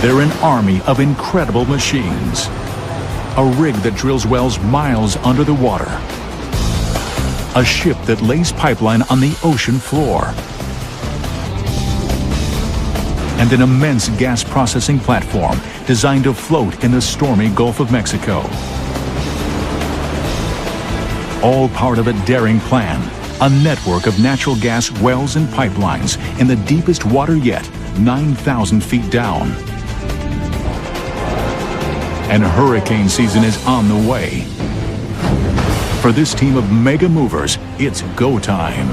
They're an army of incredible machines. A rig that drills wells miles under the water. A ship that lays pipeline on the ocean floor. And an immense gas processing platform designed to float in the stormy Gulf of Mexico. All part of a daring plan, a network of natural gas wells and pipelines in the deepest water yet, 9,000 feet down. And hurricane season is on the way. For this team of mega movers, it's go time.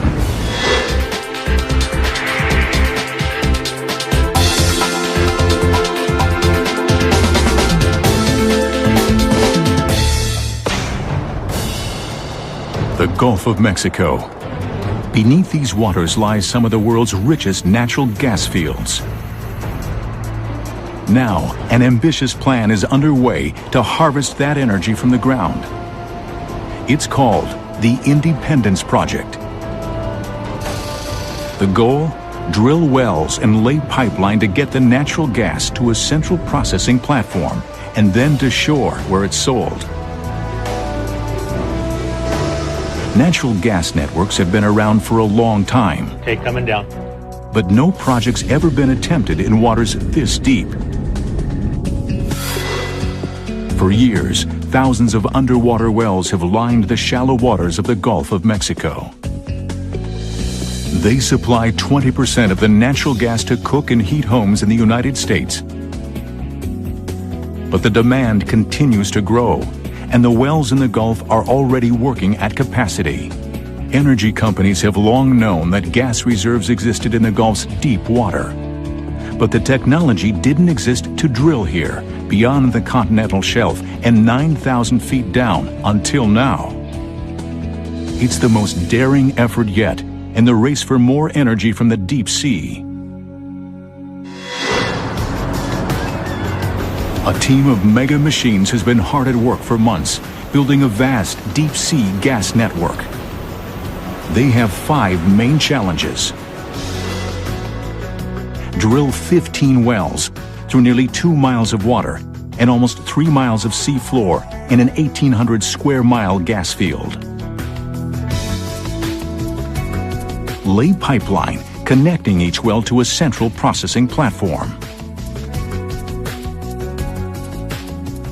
The Gulf of Mexico. Beneath these waters lies some of the world's richest natural gas fields. Now, an ambitious plan is underway to harvest that energy from the ground. It's called the Independence Project. The goal? Drill wells and lay pipeline to get the natural gas to a central processing platform and then to shore where it's sold. Natural gas networks have been around for a long time. Okay, coming down. But no project's ever been attempted in waters this deep. For years, thousands of underwater wells have lined the shallow waters of the Gulf of Mexico. They supply 20% of the natural gas to cook and heat homes in the United States. But the demand continues to grow, and the wells in the Gulf are already working at capacity. Energy companies have long known that gas reserves existed in the Gulf's deep water. But the technology didn't exist to drill here, beyond the continental shelf and 9,000 feet down until now. It's the most daring effort yet in the race for more energy from the deep sea. A team of mega machines has been hard at work for months, building a vast deep-sea gas network. They have 5 main challenges. Drill 15 wells through nearly 2 miles of water and almost 3 miles of sea floor in an 1,800 square mile gas field. Lay pipeline connecting each well to a central processing platform.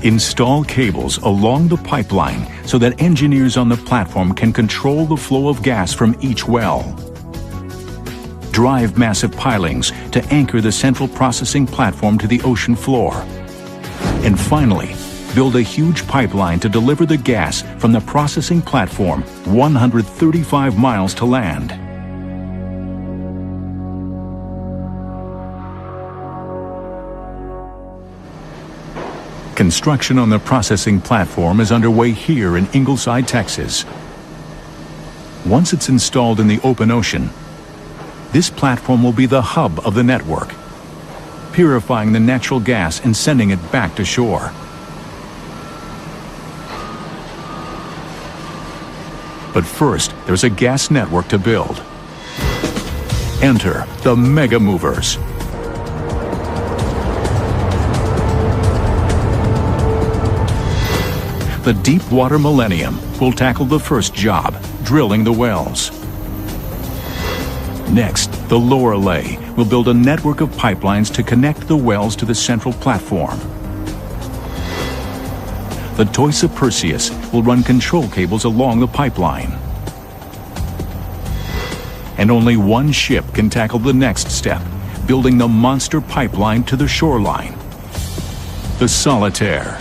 Install cables along the pipeline so that engineers on the platform can control the flow of gas from each well. Drive massive pilings to anchor the central processing platform to the ocean floor. And finally, build a huge pipeline to deliver the gas from the processing platform 135 miles to land. Construction on the processing platform is underway here in Ingleside, Texas. Once it's installed in the open ocean, this platform will be the hub of the network, purifying the natural gas and sending it back to shore. But first, there's a gas network to build. Enter the Mega Movers. The Deepwater Millennium will tackle the first job, drilling the wells. Next, the Lorelei will build a network of pipelines to connect the wells to the central platform. The Toisa Perseus will run control cables along the pipeline. And only one ship can tackle the next step, building the monster pipeline to the shoreline. The Solitaire.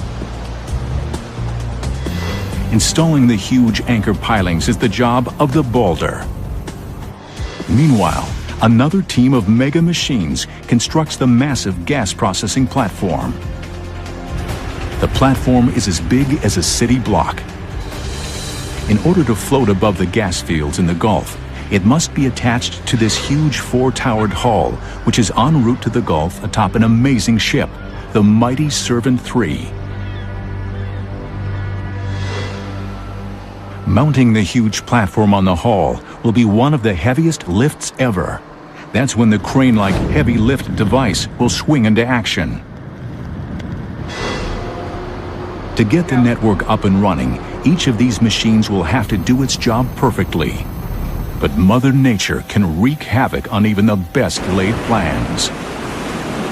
Installing the huge anchor pilings is the job of the Boulder. Meanwhile, another team of mega machines constructs the massive gas processing platform. The platform is as big as a city block. In order to float above the gas fields in the Gulf, it must be attached to this huge 4-towered hull, which is en route to the Gulf atop an amazing ship, the mighty Servant 3. Mounting the huge platform on the hull will be one of the heaviest lifts ever. That's when the crane-like heavy lift device will swing into action. To get the network up and running, each of these machines will have to do its job perfectly. But Mother Nature can wreak havoc on even the best laid plans.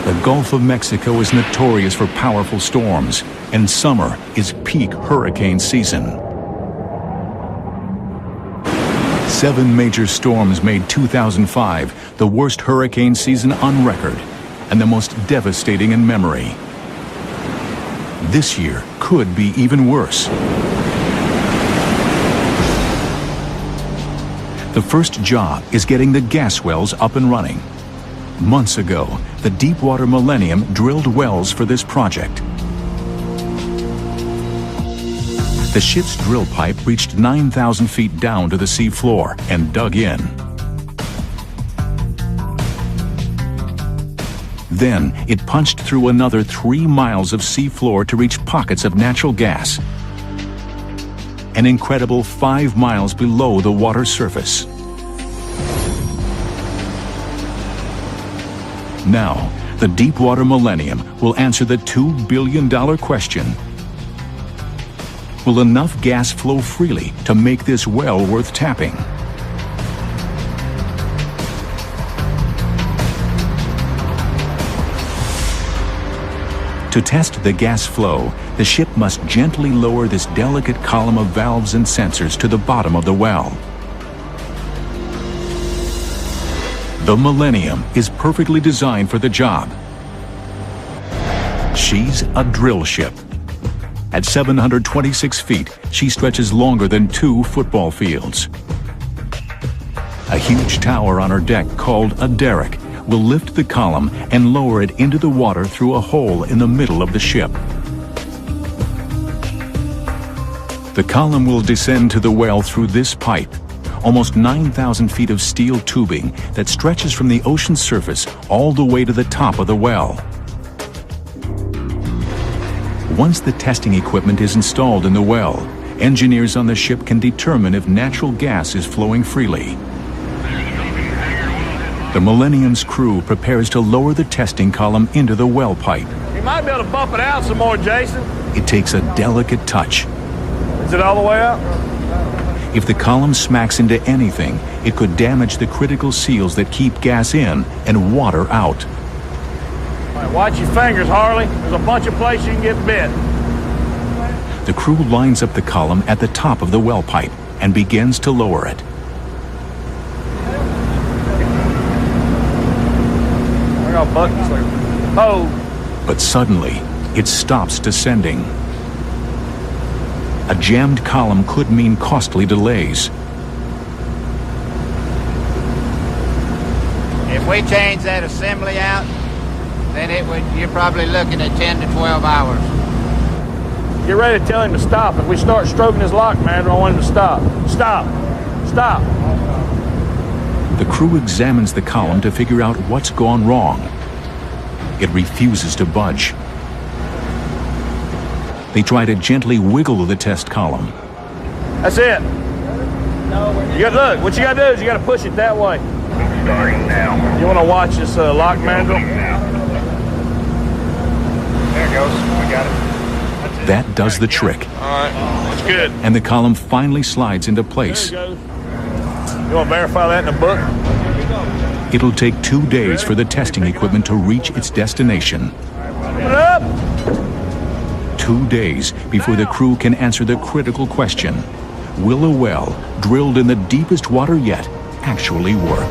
The Gulf of Mexico is notorious for powerful storms, and summer is peak hurricane season. 7 major storms made 2005 the worst hurricane season on record and the most devastating in memory. This year could be even worse. The first job is getting the gas wells up and running. Months ago, the Deepwater Millennium drilled wells for this project. The ship's drill pipe reached 9,000 feet down to the sea floor and dug in. Then it punched through another 3 miles of sea floor to reach pockets of natural gas. An incredible 5 miles below the water surface. Now, the Deepwater Millennium will answer the $2 billion question. Will enough gas flow freely to make this well worth tapping? To test the gas flow, the ship must gently lower this delicate column of valves and sensors to the bottom of the well. The Millennium is perfectly designed for the job. She's a drill ship. At 726 feet, she stretches longer than 2 football fields. A huge tower on her deck called a derrick will lift the column and lower it into the water through a hole in the middle of the ship. The column will descend to the well through this pipe, almost 9,000 feet of steel tubing that stretches from the ocean surface all the way to the top of the well. Once the testing equipment is installed in the well, engineers on the ship can determine if natural gas is flowing freely. The Millennium's crew prepares to lower the testing column into the well pipe. You might be able to bump it out some more, Jason. It takes a delicate touch. Is it all the way up? If the column smacks into anything, it could damage the critical seals that keep gas in and water out. All right, watch your fingers, Harley. There's a bunch of places you can get bit. The crew lines up the column at the top of the well pipe and begins to lower it. I got buttons like, oh. But suddenly, it stops descending. A jammed column could mean costly delays. If we change that assembly out, then you're probably looking at 10 to 12 hours. Get ready to tell him to stop. If we start stroking his lock mandrel, I want him to stop. Stop. Stop. The crew examines the column to figure out what's gone wrong. It refuses to budge. They try to gently wiggle the test column. That's it. Look, what you got to do is you got to push it that way. Starting now. You want to watch this lock mandrel? There it goes. We got it. That does the trick. All right, that's good. And the column finally slides into place. There it goes. You want to verify that in the book? It'll take 2 days for the testing equipment to reach its destination. Open it up. 2 days before the crew can answer the critical question: will a well drilled in the deepest water yet actually work?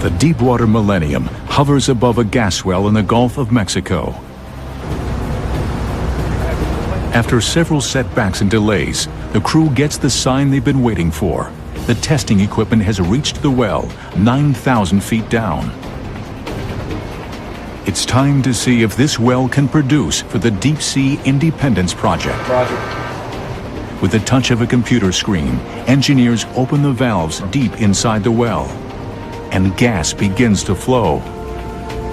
The Deepwater Millennium hovers above a gas well in the Gulf of Mexico. After several setbacks and delays, the crew gets the sign they've been waiting for. The testing equipment has reached the well, 9,000 feet down. It's time to see if this well can produce for the Deep Sea Independence Project. With the touch of a computer screen, engineers open the valves deep inside the well, and gas begins to flow.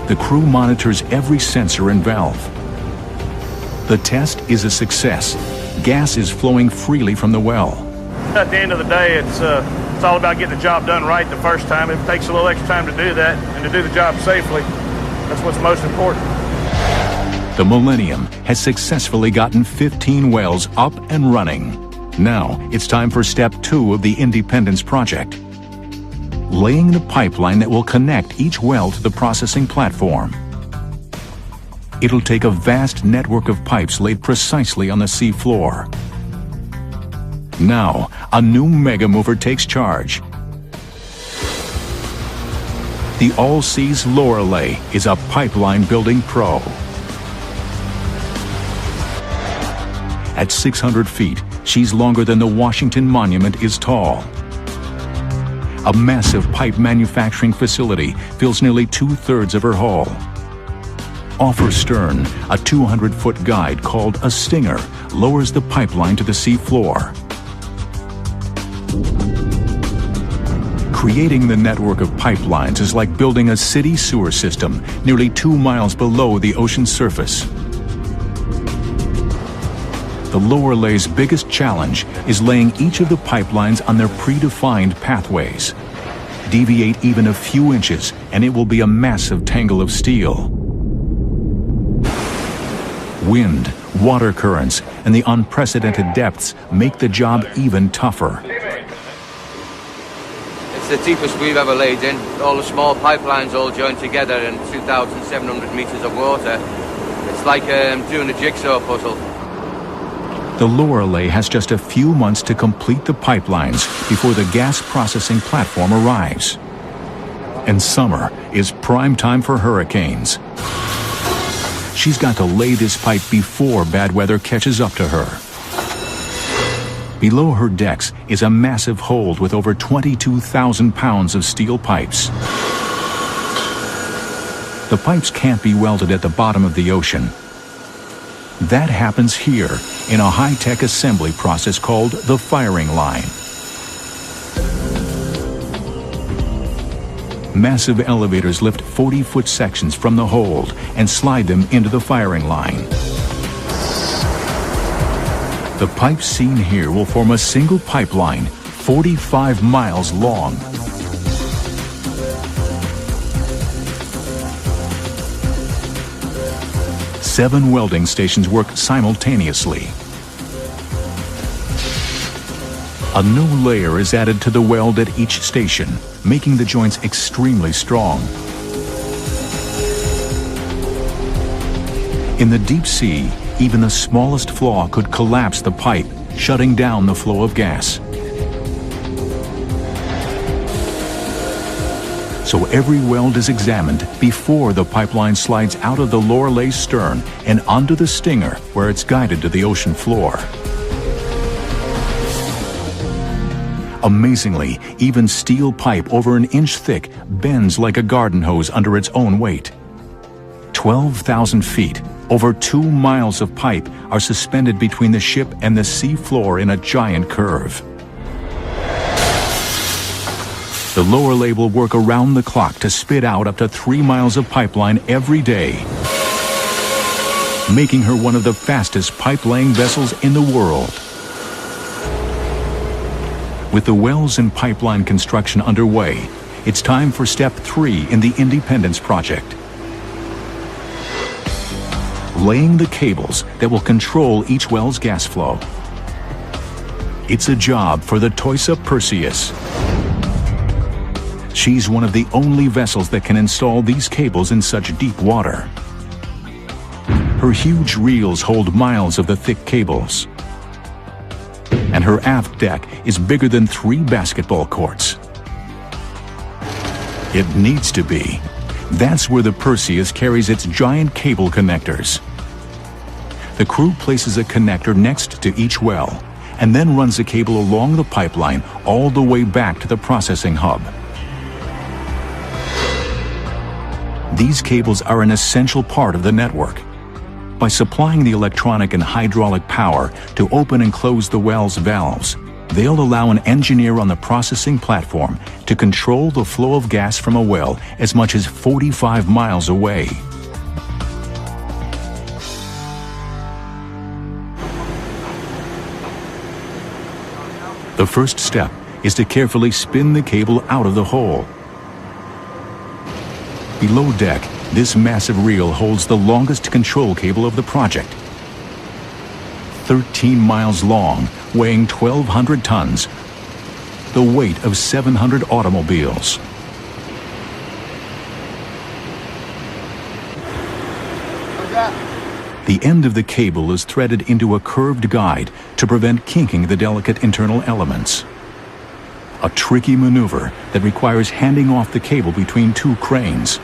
The crew monitors every sensor and valve. The test is a success. Gas is flowing freely from the well. At the end of the day, it's all about getting the job done right the first time. It takes a little extra time to do that and to do the job safely. That's what's most important. The Millennium has successfully gotten 15 wells up and running. Now, it's time for step 2 of the Independence project. Laying the pipeline that will connect each well to the processing platform. It'll take a vast network of pipes laid precisely on the sea floor. Now, a new mega mover takes charge. The All Seas Lorelei is a pipeline building pro. At 600 feet, she's longer than the Washington Monument is tall. A massive pipe manufacturing facility fills nearly 2/3 of her hull. Off her stern, a 200-foot guide called a stinger lowers the pipeline to the sea floor. Creating the network of pipelines is like building a city sewer system nearly 2 miles below the ocean surface. The Lorelei's biggest challenge is laying each of the pipelines on their predefined pathways. Deviate even a few inches and it will be a massive tangle of steel. Wind, water currents, and the unprecedented depths make the job even tougher. It's the deepest we've ever laid in. All the small pipelines all joined together in 2,700 meters of water. It's like doing a jigsaw puzzle. The Lorelei has just a few months to complete the pipelines before the gas processing platform arrives. And summer is prime time for hurricanes. She's got to lay this pipe before bad weather catches up to her. Below her decks is a massive hold with over 22,000 pounds of steel pipes. The pipes can't be welded at the bottom of the ocean. That happens here in a high-tech assembly process called the firing line. Massive elevators lift 40-foot sections from the hold and slide them into the firing line. The pipes seen here will form a single pipeline 45 miles long. Seven welding stations work simultaneously. A new layer is added to the weld at each station, making the joints extremely strong. In the deep sea, even the smallest flaw could collapse the pipe, shutting down the flow of gas. So every weld is examined before the pipeline slides out of the Lorelei's stern and onto the stinger where it's guided to the ocean floor. Amazingly, even steel pipe over an inch thick bends like a garden hose under its own weight. 12,000 feet, over 2 miles of pipe are suspended between the ship and the sea floor in a giant curve. The Lorelei will work around the clock to spit out up to 3 miles of pipeline every day, making her one of the fastest pipe-laying vessels in the world. With the wells and pipeline construction underway, it's time for step 3 in the Independence project. Laying the cables that will control each well's gas flow. It's a job for the Toisa Perseus. She's one of the only vessels that can install these cables in such deep water. Her huge reels hold miles of the thick cables. And her aft deck is bigger than 3 basketball courts. It needs to be. That's where the Perseus carries its giant cable connectors. The crew places a connector next to each well, and then runs the cable along the pipeline all the way back to the processing hub. These cables are an essential part of the network. By supplying the electronic and hydraulic power to open and close the well's valves, they'll allow an engineer on the processing platform to control the flow of gas from a well as much as 45 miles away. The first step is to carefully spin the cable out of the hole. Below deck, This massive reel holds the longest control cable of the project. 13 miles long, weighing 1,200 tons, the weight of 700 automobiles. The end of the cable is threaded into a curved guide to prevent kinking the delicate internal elements. A tricky maneuver that requires handing off the cable between two cranes.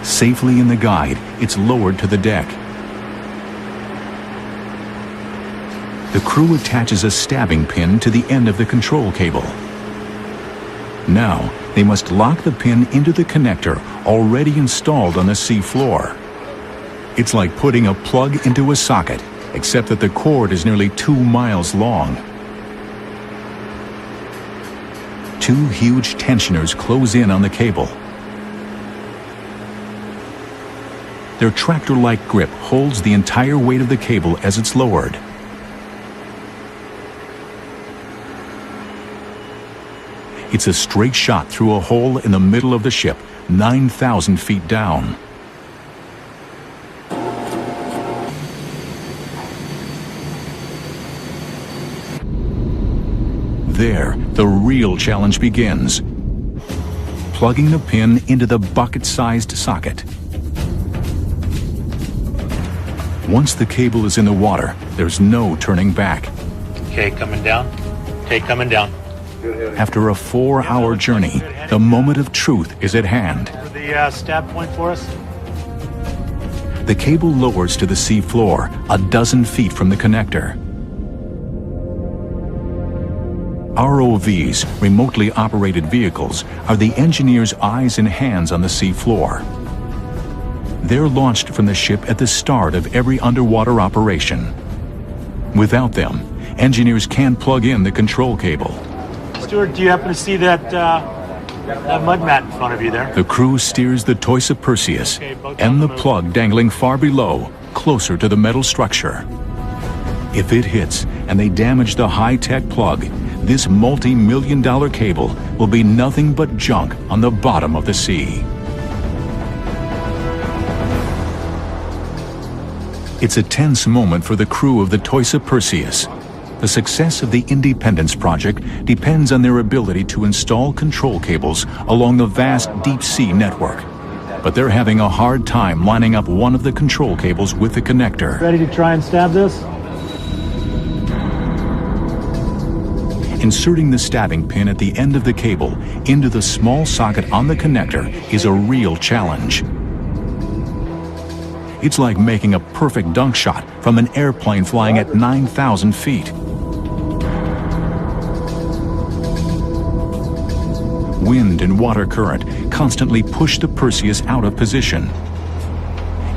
Safely in the guide, it's lowered to the deck. The crew attaches a stabbing pin to the end of the control cable. Now, they must lock the pin into the connector already installed on the sea floor. It's like putting a plug into a socket, except that the cord is nearly 2 miles long. Two huge tensioners close in on the cable. Their tractor-like grip holds the entire weight of the cable as it's lowered. It's a straight shot through a hole in the middle of the ship, 9,000 feet down. There, the real challenge begins. Plugging the pin into the bucket-sized socket. Once the cable is in the water, there's no turning back. Okay, coming down. Okay, coming down. After a 4-hour journey, the moment of truth is at hand. The stab point for us. The cable lowers to the sea floor, a dozen feet from the connector. ROVs, remotely operated vehicles, are the engineers' eyes and hands on the sea floor. They're launched from the ship at the start of every underwater operation. Without them, engineers can't plug in the control cable. Stuart, do you happen to see that mud mat in front of you there? The crew steers the Toisa Perseus and the plug dangling far below, closer to the metal structure. If it hits and they damage the high-tech plug, this multi-million-dollar cable will be nothing but junk on the bottom of the sea. It's a tense moment for the crew of the Toisa Perseus. The success of the Independence project depends on their ability to install control cables along the vast deep-sea network. But they're having a hard time lining up one of the control cables with the connector. Ready to try and stab this? Inserting the stabbing pin at the end of the cable into the small socket on the connector is a real challenge. It's like making a perfect dunk shot from an airplane flying at 9,000 feet. Wind and water current constantly push the Perseus out of position.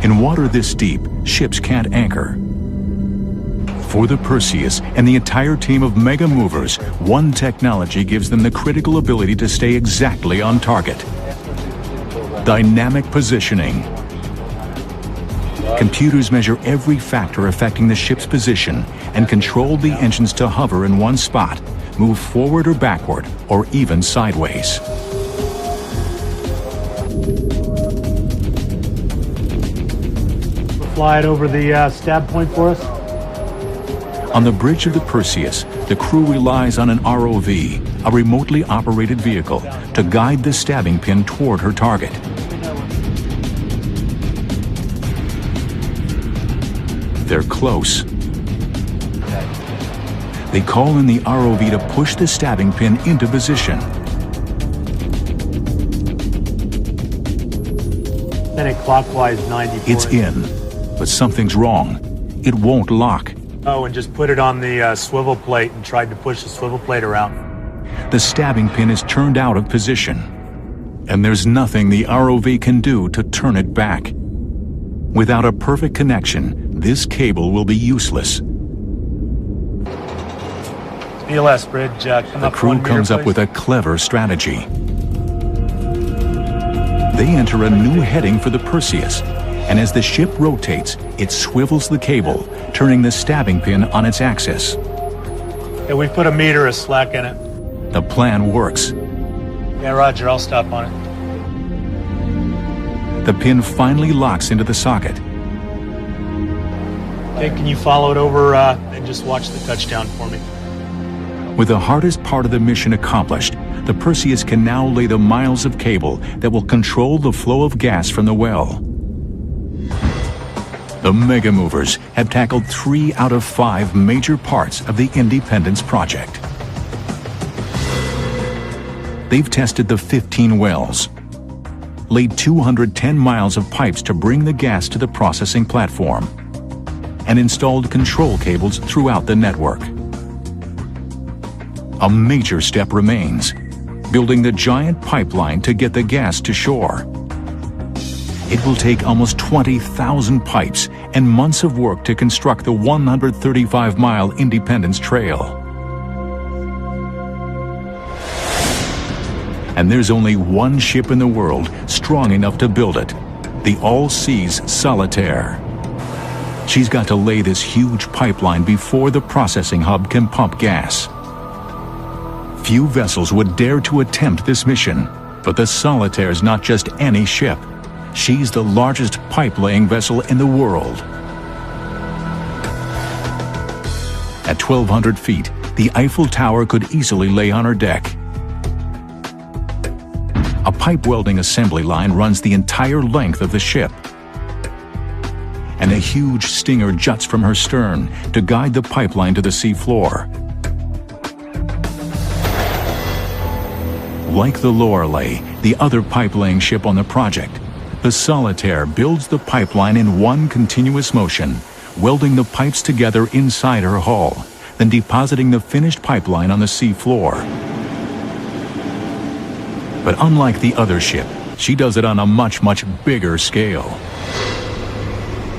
In water this deep, ships can't anchor. For the Perseus and the entire team of mega movers, one technology gives them the critical ability to stay exactly on target. Dynamic positioning. Computers measure every factor affecting the ship's position and control the engines to hover in one spot, move forward or backward, or even sideways. Fly it over the stab point for us. On the bridge of the Perseus, the crew relies on an ROV, a remotely operated vehicle, to guide the stabbing pin toward her target. They're close. They call in the ROV to push the stabbing pin into position. Then it clockwise 90 degrees. It's in, but something's wrong. It won't lock. Oh, and just put it on the swivel plate and tried to push the swivel plate around. The stabbing pin is turned out of position, and there's nothing the ROV can do to turn it back. Without a perfect connection, this cable will be useless. BLS bridge, come The up crew 1 meter, comes up please. with a clever strategy. They enter a new heading for the Perseus, and as the ship rotates, it swivels the cable, turning the stabbing pin on its axis. Yeah, we put 1 meter of slack in it. The plan works. Yeah, roger, I'll stop on it. The pin finally locks into the socket. Okay, can you follow it over and just watch the touchdown for me? With the hardest part of the mission accomplished, the Perseus can now lay the miles of cable that will control the flow of gas from the well. The Mega Movers have tackled 3 out of 5 major parts of the Independence project. They've tested the 15 wells, laid 210 miles of pipes to bring the gas to the processing platform, and installed control cables throughout the network. A major step remains: building the giant pipeline to get the gas to shore. It will take almost 20,000 pipes and months of work to construct the 135-mile Independence Trail. And there's only one ship in the world strong enough to build it, the All-Seas Solitaire. She's got to lay this huge pipeline before the processing hub can pump gas. Few vessels would dare to attempt this mission, but the Solitaire's not just any ship. She's the largest pipe-laying vessel in the world. At 1,200 feet, the Eiffel Tower could easily lay on her deck. A pipe welding assembly line runs the entire length of the ship, and a huge stinger juts from her stern to guide the pipeline to the sea floor. Like the Lorelei, the other pipe-laying ship on the project, the Solitaire builds the pipeline in one continuous motion, welding the pipes together inside her hull, then depositing the finished pipeline on the sea floor. But unlike the other ship, she does it on a much bigger scale.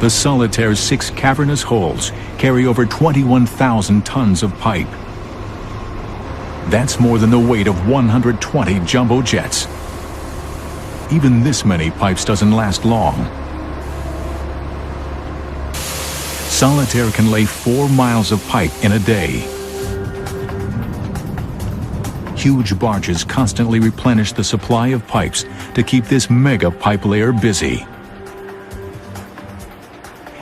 The Solitaire's 6 cavernous holds carry over 21,000 tons of pipe. That's more than the weight of 120 jumbo jets. Even this many pipes doesn't last long. Solitaire can lay 4 miles of pipe in a day. Huge barges constantly replenish the supply of pipes to keep this mega pipe layer busy.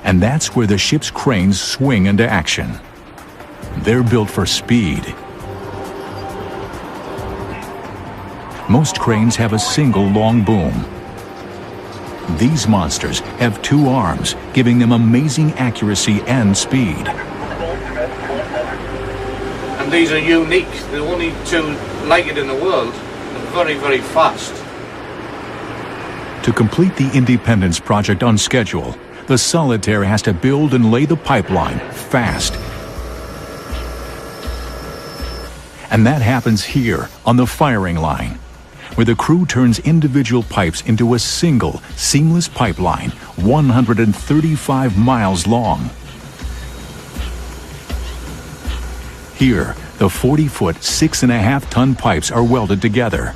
And that's where the ship's cranes swing into action. They're built for speed. Most cranes have a single long boom. These monsters have 2 arms, giving them amazing accuracy and speed. And these are unique. There are only 2 like it in the world. They're very fast. To complete the Independence project on schedule, the Solitaire has to build and lay the pipeline fast. And that happens here on the firing line, where the crew turns individual pipes into a single, seamless pipeline, 135 miles long. Here, the 40-foot, 6.5-ton pipes are welded together.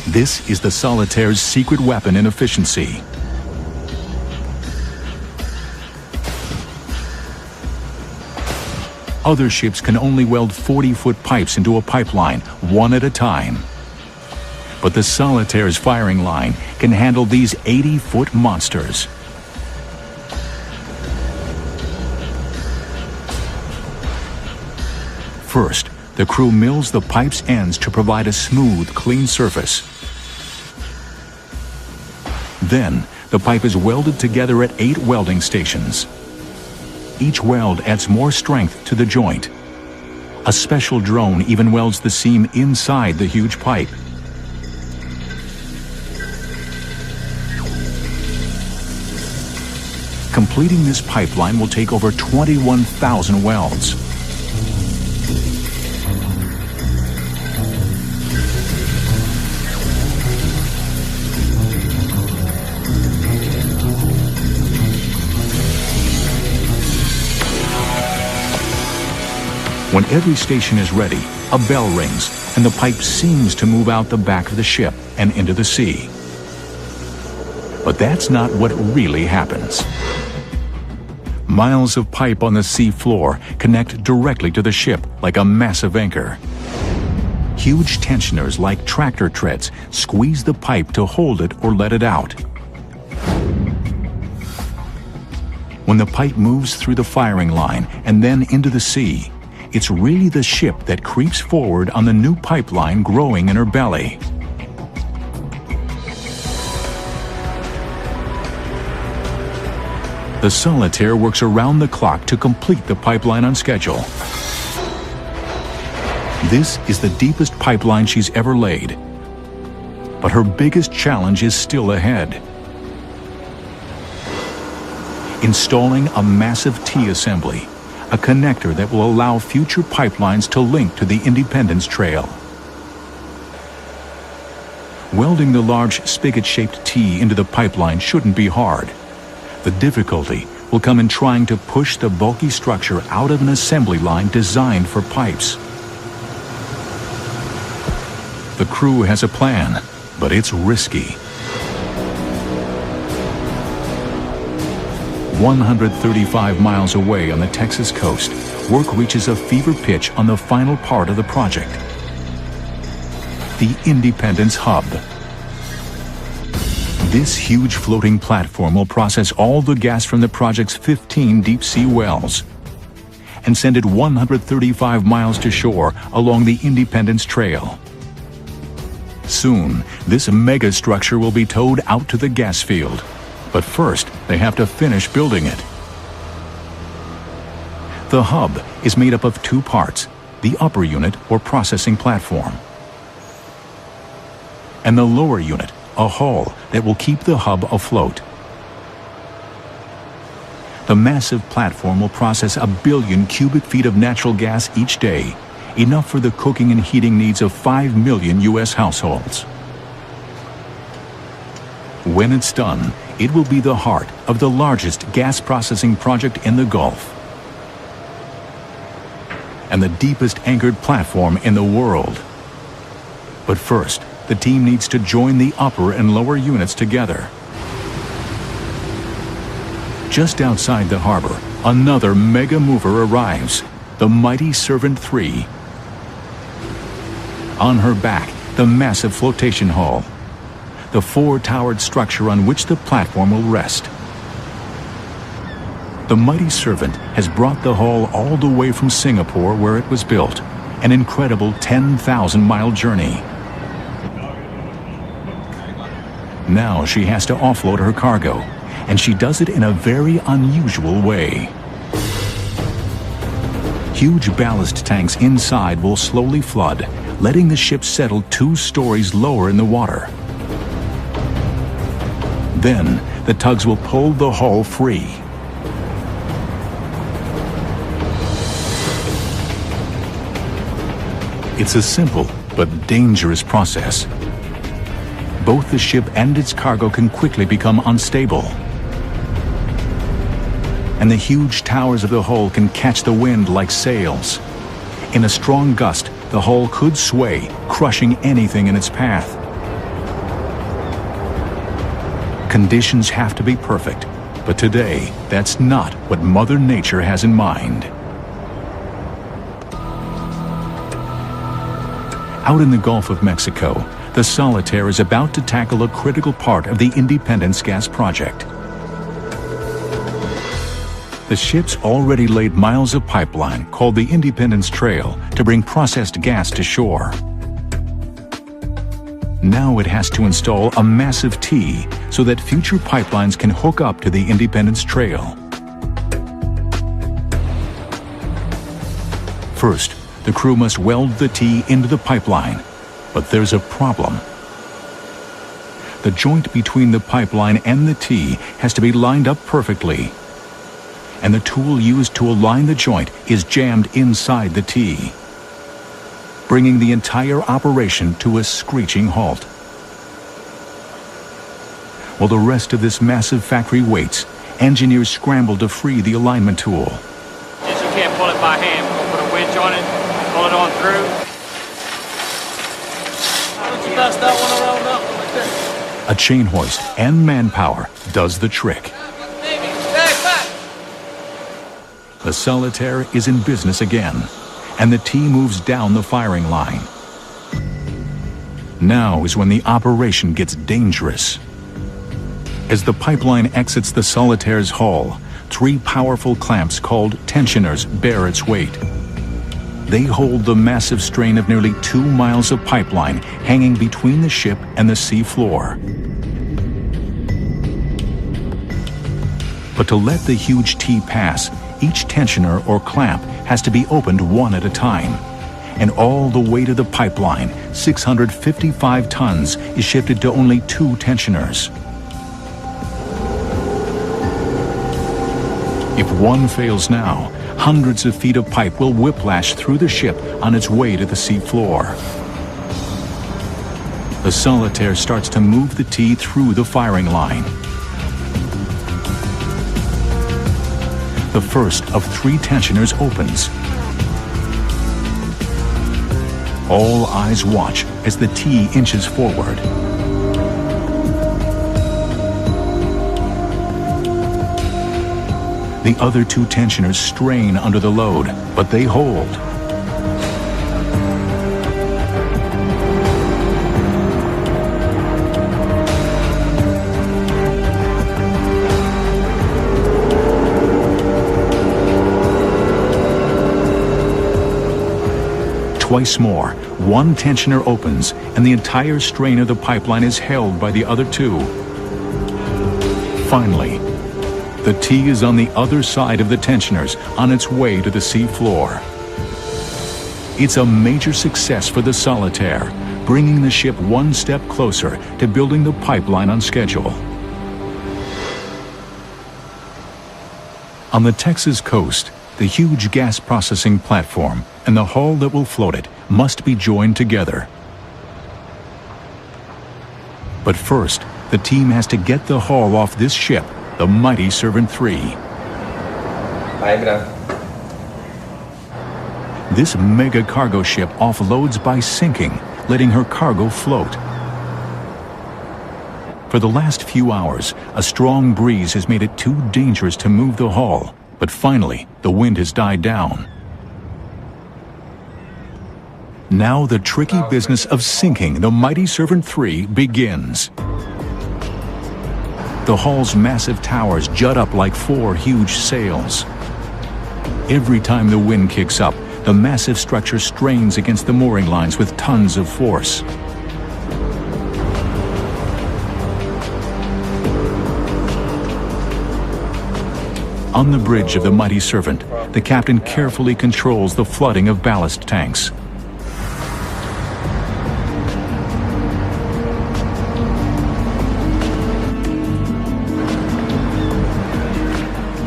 This is the Solitaire's secret weapon in efficiency. Other ships can only weld 40-foot pipes into a pipeline, one at a time. But the Solitaire's firing line can handle these 80-foot monsters. First, the crew mills the pipe's ends to provide a smooth, clean surface. Then, the pipe is welded together at 8 welding stations. Each weld adds more strength to the joint. A special drone even welds the seam inside the huge pipe. Completing this pipeline will take over 21,000 welds. When every station is ready, a bell rings and the pipe seems to move out the back of the ship and into the sea. But that's not what really happens. Miles of pipe on the sea floor connect directly to the ship like a massive anchor. Huge tensioners like tractor treads squeeze the pipe to hold it or let it out. When the pipe moves through the firing line and then into the sea, it's really the ship that creeps forward on the new pipeline growing in her belly. The Solitaire works around the clock to complete the pipeline on schedule. This is the deepest pipeline she's ever laid. But her biggest challenge is still ahead. Installing a massive T-assembly, a connector that will allow future pipelines to link to the Independence Trail. Welding the large spigot-shaped T into the pipeline shouldn't be hard. The difficulty will come in trying to push the bulky structure out of an assembly line designed for pipes. The crew has a plan, but it's risky. 135 miles away on the Texas coast, work reaches a fever pitch on the final part of the project. The Independence Hub. This huge floating platform will process all the gas from the project's 15 deep-sea wells and send it 135 miles to shore along the Independence Trail. Soon, this mega structure will be towed out to the gas field. But first, they have to finish building it. The hub is made up of two parts, the upper unit or processing platform, and the lower unit, a hull that will keep the hub afloat. The massive platform will process 1 billion cubic feet of natural gas each day, enough for the cooking and heating needs of 5 million U.S. households. When it's done, it will be the heart of the largest gas processing project in the Gulf and the deepest anchored platform in the world. But first, the team needs to join the upper and lower units together. Just outside the harbor, another mega mover arrives, the mighty Servant 3. On her back, the massive flotation hull, the four-towered structure on which the platform will rest. The mighty Servant has brought the hull all the way from Singapore where it was built, an incredible 10,000-mile journey. Now she has to offload her cargo, and she does it in a very unusual way. Huge ballast tanks inside will slowly flood, letting the ship settle 2 stories lower in the water. Then, the tugs will pull the hull free. It's a simple but dangerous process. Both the ship and its cargo can quickly become unstable. And the huge towers of the hull can catch the wind like sails. In a strong gust, the hull could sway, crushing anything in its path. Conditions have to be perfect, but today, that's not what Mother Nature has in mind. Out in the Gulf of Mexico, the Solitaire is about to tackle a critical part of the Independence Gas Project. The ship's already laid miles of pipeline called the Independence Trail to bring processed gas to shore. Now it has to install a massive T so that future pipelines can hook up to the Independence Trail. First, the crew must weld the T into the pipeline, but there's a problem. The joint between the pipeline and the T has to be lined up perfectly, and the tool used to align the joint is jammed inside the T, bringing the entire operation to a screeching halt. While the rest of this massive factory waits, engineers scramble to free the alignment tool. Since you can't pull it by hand, we'll put a winch on it, pull it on through. Why don't you bust that one around that one like that? A chain hoist and manpower does the trick. The Solitaire is in business again, and the T moves down the firing line. Now is when the operation gets dangerous. As the pipeline exits the Solitaire's hull, 3 powerful clamps called tensioners bear its weight. They hold the massive strain of nearly 2 miles of pipeline hanging between the ship and the sea floor. But to let the huge T pass, each tensioner or clamp has to be opened one at a time. And all the weight of the pipeline, 655 tons, is shifted to only 2 tensioners. If one fails now, hundreds of feet of pipe will whiplash through the ship on its way to the sea floor. The Solitaire starts to move the T through the firing line. The first of 3 tensioners opens. All eyes watch as the T inches forward. The other 2 tensioners strain under the load, but they hold. Twice more, 1 tensioner opens, and the entire strain of the pipeline is held by the other 2. Finally, the T is on the other side of the tensioners on its way to the sea floor. It's a major success for the Solitaire, bringing the ship one step closer to building the pipeline on schedule. On the Texas coast, the huge gas processing platform and the hull that will float it must be joined together. But first, the team has to get the hull off this ship, the mighty Servant 3. This mega cargo ship offloads by sinking, letting her cargo float. For the last few hours, a strong breeze has made it too dangerous to move the hull, but finally, the wind has died down. Now the tricky business of sinking the mighty Servant 3 begins. The hull's massive towers jut up like 4 huge sails. Every time the wind kicks up, the massive structure strains against the mooring lines with tons of force. On the bridge of the mighty Servant, the captain carefully controls the flooding of ballast tanks.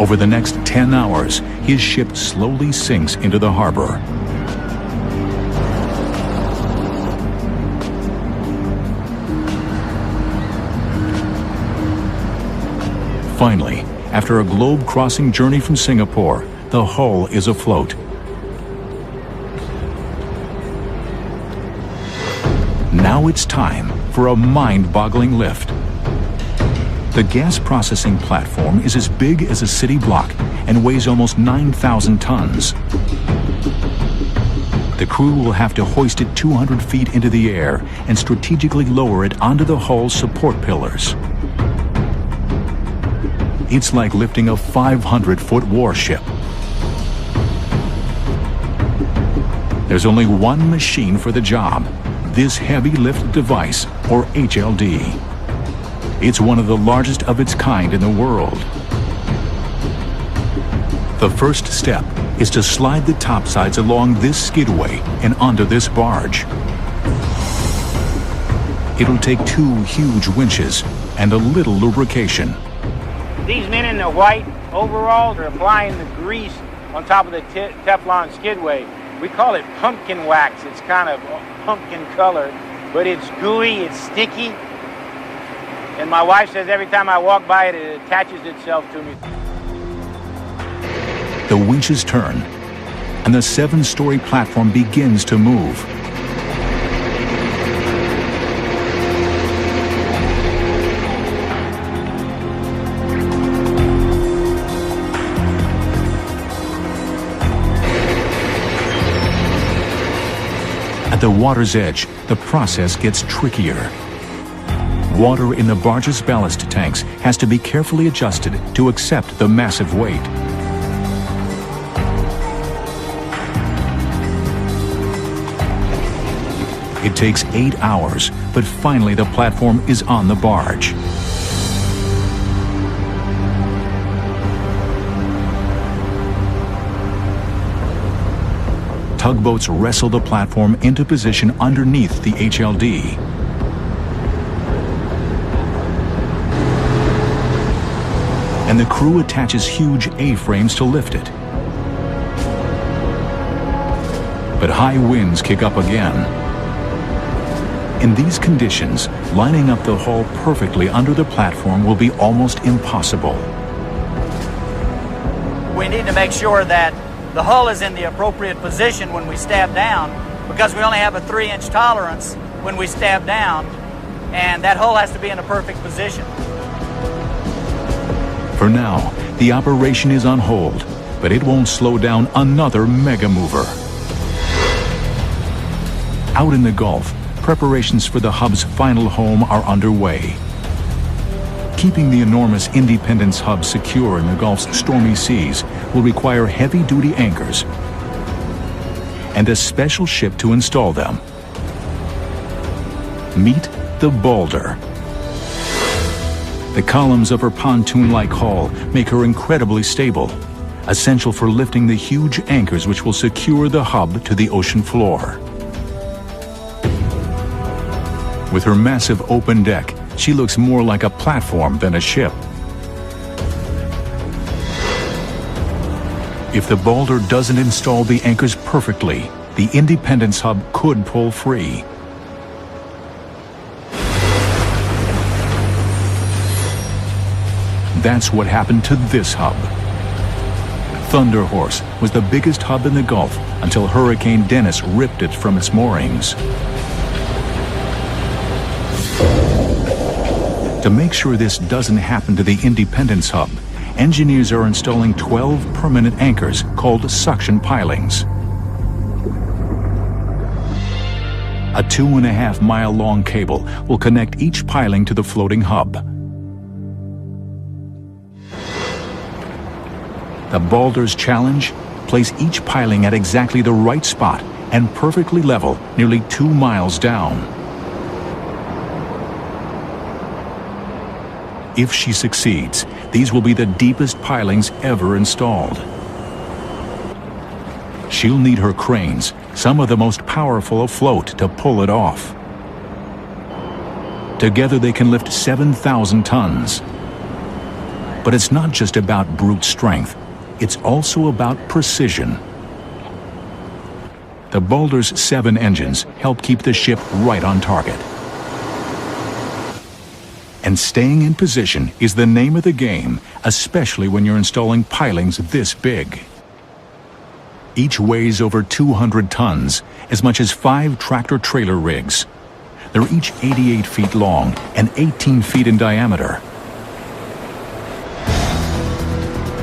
Over the next 10 hours, his ship slowly sinks into the harbor. Finally, after a globe-crossing journey from Singapore, the hull is afloat. Now it's time for a mind-boggling lift. The gas processing platform is as big as a city block and weighs almost 9,000 tons. The crew will have to hoist it 200 feet into the air and strategically lower it onto the hull's support pillars. It's like lifting a 500-foot warship. There's only one machine for the job, this heavy lift device, or HLD. It's one of the largest of its kind in the world. The first step is to slide the topsides along this skidway and onto this barge. It'll take 2 huge winches and a little lubrication. These men in the white overalls are applying the grease on top of the Teflon skidway. We call it pumpkin wax. It's kind of pumpkin colored, but it's gooey, it's sticky. And my wife says every time I walk by it, it attaches itself to me. The winches turn, and the 7-story platform begins to move. At the water's edge, the process gets trickier. Water in the barge's ballast tanks has to be carefully adjusted to accept the massive weight. It takes 8 hours, but finally the platform is on the barge. Tugboats wrestle the platform into position underneath the HLD. And the crew attaches huge A-frames to lift it. But high winds kick up again. In these conditions, lining up the hull perfectly under the platform will be almost impossible. We need to make sure that the hull is in the appropriate position when we stab down, because we only have a 3-inch tolerance when we stab down, and that hull has to be in a perfect position. For now, the operation is on hold, but it won't slow down another mega mover. Out in the Gulf, preparations for the hub's final home are underway. Keeping the enormous Independence hub secure in the Gulf's stormy seas will require heavy-duty anchors and a special ship to install them. Meet the Boulder. The columns of her pontoon-like hull make her incredibly stable, essential for lifting the huge anchors which will secure the hub to the ocean floor. With her massive open deck, she looks more like a platform than a ship. If the Boulder doesn't install the anchors perfectly, the Independence hub could pull free. That's what happened to this hub. Thunder Horse was the biggest hub in the Gulf until Hurricane Dennis ripped it from its moorings. To make sure this doesn't happen to the Independence hub, engineers are installing 12 permanent anchors called suction pilings. A 2.5-mile-long cable will connect each piling to the floating hub. The Boulder's challenge? Place each piling at exactly the right spot and perfectly level nearly 2 miles down. If she succeeds, these will be the deepest pilings ever installed. She'll need her cranes, some of the most powerful afloat, to pull it off. Together they can lift 7,000 tons. But it's not just about brute strength. It's also about precision. The Boulder's 7 engines help keep the ship right on target. And staying in position is the name of the game, especially when you're installing pilings this big. Each weighs over 200 tons, as much as 5 tractor-trailer rigs. They're each 88 feet long and 18 feet in diameter.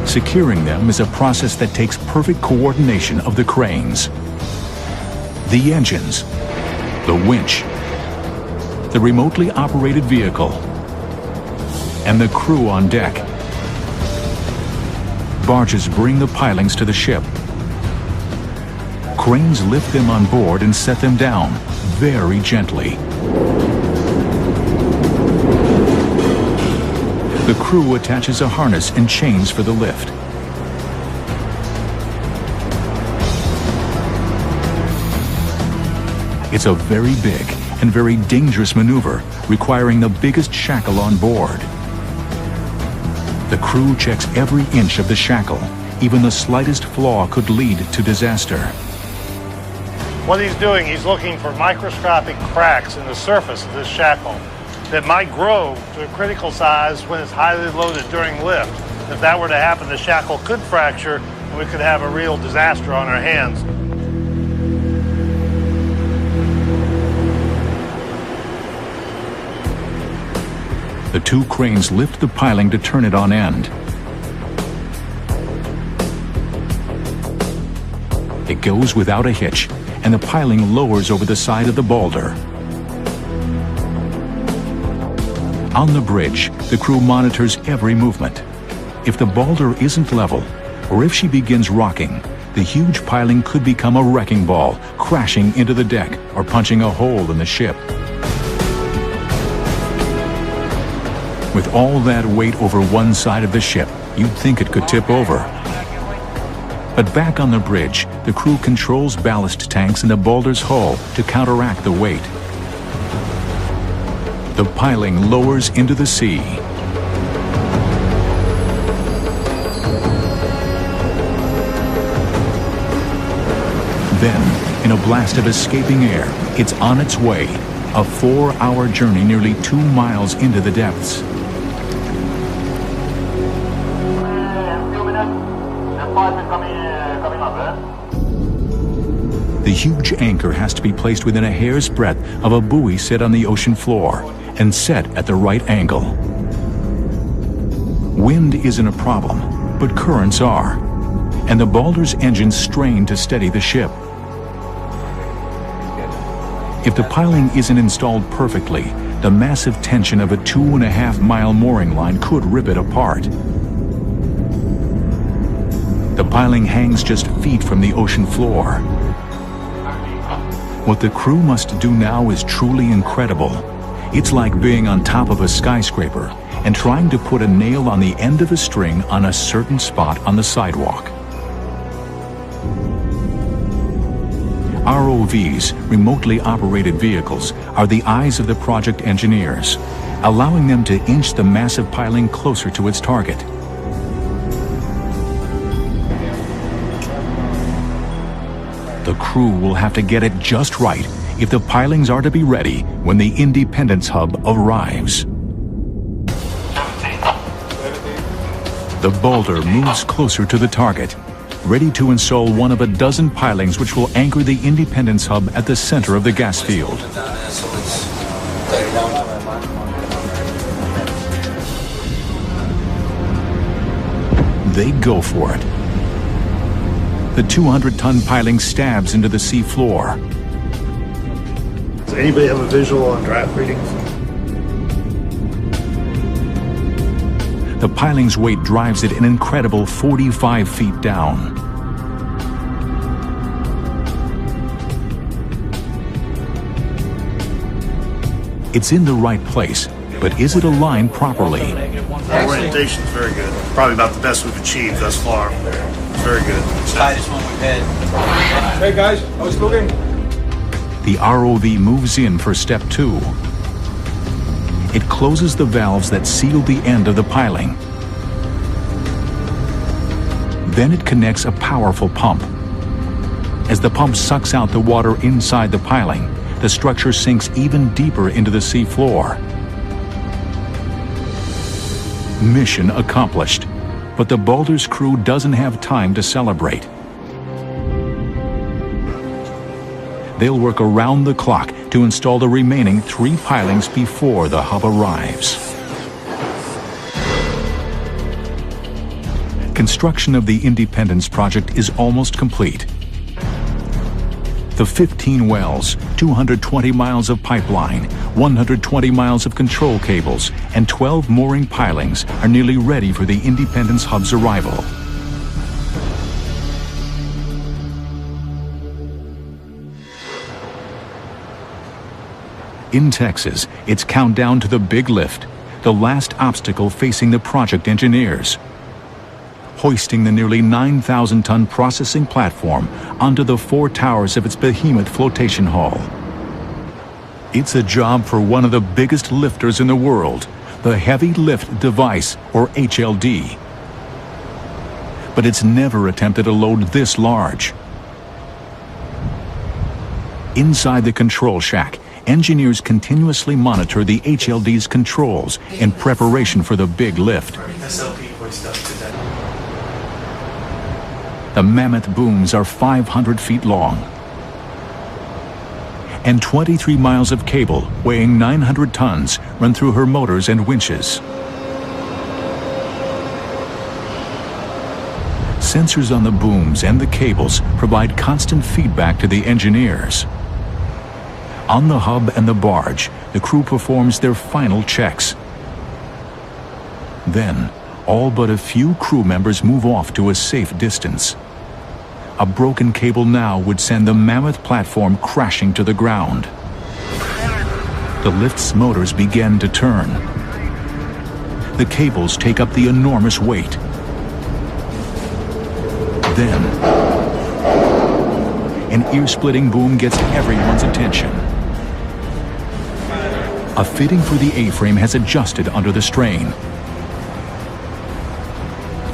Securing them is a process that takes perfect coordination of the cranes, the engines, the winch, the remotely operated vehicle, and the crew on deck. Barges bring the pilings to the ship. Cranes lift them on board and set them down very gently. The crew attaches a harness and chains for the lift. It's a very big and very dangerous maneuver, requiring the biggest shackle on board. The crew checks every inch of the shackle. Even the slightest flaw could lead to disaster. What he's doing, he's looking for microscopic cracks in the surface of this shackle that might grow to a critical size when it's highly loaded during lift. If that were to happen, the shackle could fracture and we could have a real disaster on our hands. The 2 cranes lift the piling to turn it on end. It goes without a hitch, and the piling lowers over the side of the boulder. On the bridge, the crew monitors every movement. If the boulder isn't level, or if she begins rocking, the huge piling could become a wrecking ball, crashing into the deck or punching a hole in the ship. With all that weight over one side of the ship, you'd think it could tip over. But back on the bridge, the crew controls ballast tanks in the boulder's hull to counteract the weight. The piling lowers into the sea. Then, in a blast of escaping air, it's on its way, a 4-hour journey nearly 2 miles into the depths. The huge anchor has to be placed within a hair's breadth of a buoy set on the ocean floor and set at the right angle. Wind isn't a problem, but currents are, and the boulder's engines strain to steady the ship. If the piling isn't installed perfectly, the massive tension of a 2.5-mile mooring line could rip it apart. The piling hangs just feet from the ocean floor. What the crew must do now is truly incredible. It's like being on top of a skyscraper and trying to put a nail on the end of a string on a certain spot on the sidewalk. ROVs, remotely operated vehicles, are the eyes of the project engineers, allowing them to inch the massive piling closer to its target. The crew will have to get it just right if the pilings are to be ready when the Independence Hub arrives. The boulder moves closer to the target, ready to install one of a dozen pilings which will anchor the Independence Hub at the center of the gas field. They go for it. The 200-ton piling stabs into the sea floor. Does anybody have a visual on draft readings? The piling's weight drives it an incredible 45 feet down. It's in the right place, but is it aligned properly? Orientation is very good. Probably about the best we've achieved thus far. It's very good. Tightest one we've had. Hey guys, I was looking. The ROV moves in for step 2. It closes the valves that seal the end of the piling. Then it connects a powerful pump. As the pump sucks out the water inside the piling, the structure sinks even deeper into the sea floor. Mission accomplished, but the boulder's crew doesn't have time to celebrate. They'll work around the clock to install the remaining 3 pilings before the hub arrives. Construction of the Independence project is almost complete. The 15 wells, 220 miles of pipeline, 120 miles of control cables, and 12 mooring pilings are nearly ready for the Independence Hub's arrival. In Texas, it's countdown to the big lift, the last obstacle facing the project engineers. Hoisting the nearly 9,000-ton processing platform onto the 4 towers of its behemoth flotation hull. It's a job for one of the biggest lifters in the world, the Heavy Lift Device, or HLD. But it's never attempted a load this large. Inside the control shack, engineers continuously monitor the HLD's controls in preparation for the big lift. The mammoth booms are 500 feet long, and 23 miles of cable weighing 900 tons run through her motors and winches. Sensors on the booms and the cables provide constant feedback to the engineers. On the hub and the barge, the crew performs their final checks. Then, all but a few crew members move off to a safe distance. A broken cable now would send the mammoth platform crashing to the ground. The lift's motors begin to turn. The cables take up the enormous weight. Then, an ear-splitting boom gets everyone's attention. A fitting for the A-frame has adjusted under the strain.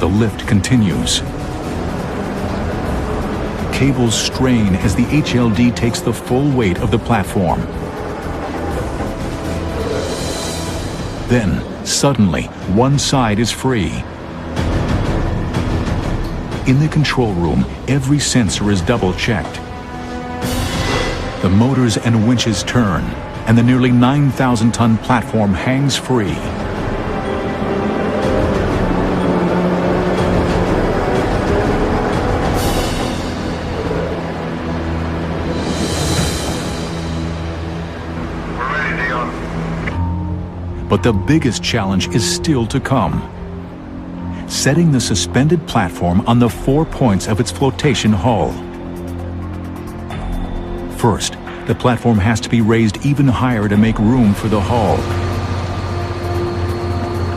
The lift continues. Cables strain as the HLD takes the full weight of the platform. Then, suddenly, one side is free. In the control room, every sensor is double-checked. The motors and winches turn, and the nearly 9,000-ton platform hangs free. But the biggest challenge is still to come. Setting the suspended platform on the 4 points of its flotation hull. First, the platform has to be raised even higher to make room for the hull.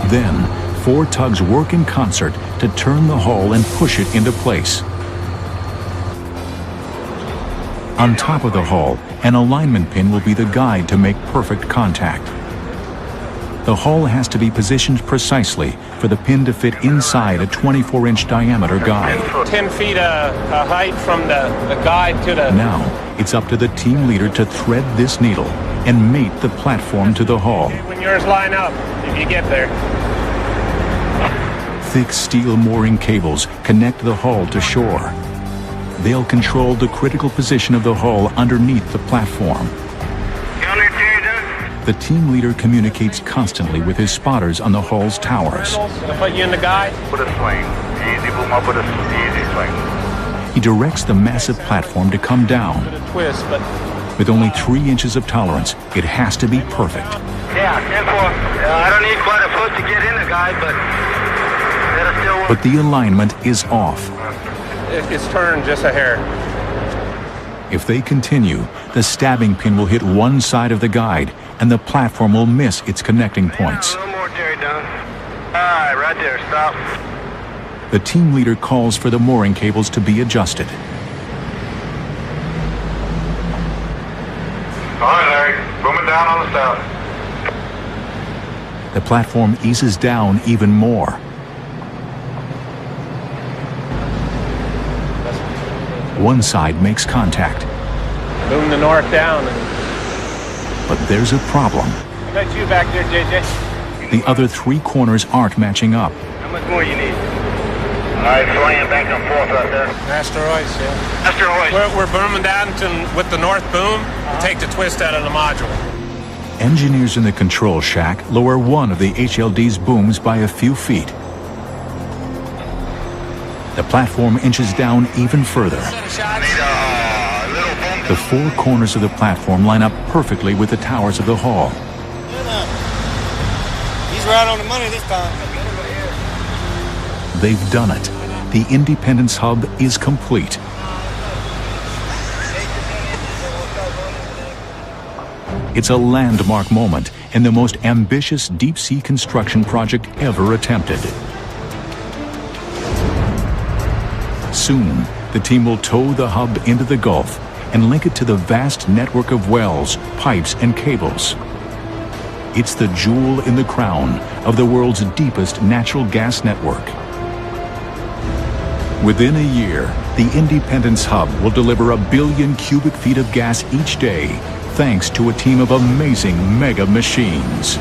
Then, 4 tugs work in concert to turn the hull and push it into place. On top of the hull, an alignment pin will be the guide to make perfect contact. The hull has to be positioned precisely for the pin to fit inside a 24-inch diameter guide. 10 feet of height from the guide to the... Now, it's up to the team leader to thread this needle and mate the platform to the hull. When yours line up, if you get there. Thick steel mooring cables connect the hull to shore. They'll control the critical position of the hull underneath the platform. The team leader communicates constantly with his spotters on the hull's towers. I'll put you in the guide. Put a swing. Easy boom up with a easy swing. He directs the massive platform to come down. Twist, but With only 3 inches of tolerance, it has to be perfect. Yeah, 10-4. I don't need quite a foot to get in the guide, but that'll still work. But the alignment is off. it's turned just a hair. If they continue, the stabbing pin will hit one side of the guide, and the platform will miss its connecting points. A little more, Terry, done. All right, right there, stop. The team leader calls for the mooring cables to be adjusted. All right, Larry, boom it down on the south. The platform eases down even more. One side makes contact. Boom the north down. But there's a problem. I got you back there, JJ. The other 3 corners aren't matching up. How much more you need? All right, swinging back and forth right there. Asteroids, yeah. Asteroid. We're booming down with the north boom to take the twist out of the module. Engineers in the control shack lower one of the HLD's booms by a few feet. The platform inches down even further. The 4 corners of the platform line up perfectly with the towers of the hull. He's right on the money this time. They've done it. The Independence hub is complete. It's a landmark moment in the most ambitious deep-sea construction project ever attempted. Soon, the team will tow the hub into the Gulf and link it to the vast network of wells, pipes, and cables. It's the jewel in the crown of the world's deepest natural gas network. Within a year, the Independence hub will deliver 1 billion cubic feet of gas each day, thanks to a team of amazing mega machines.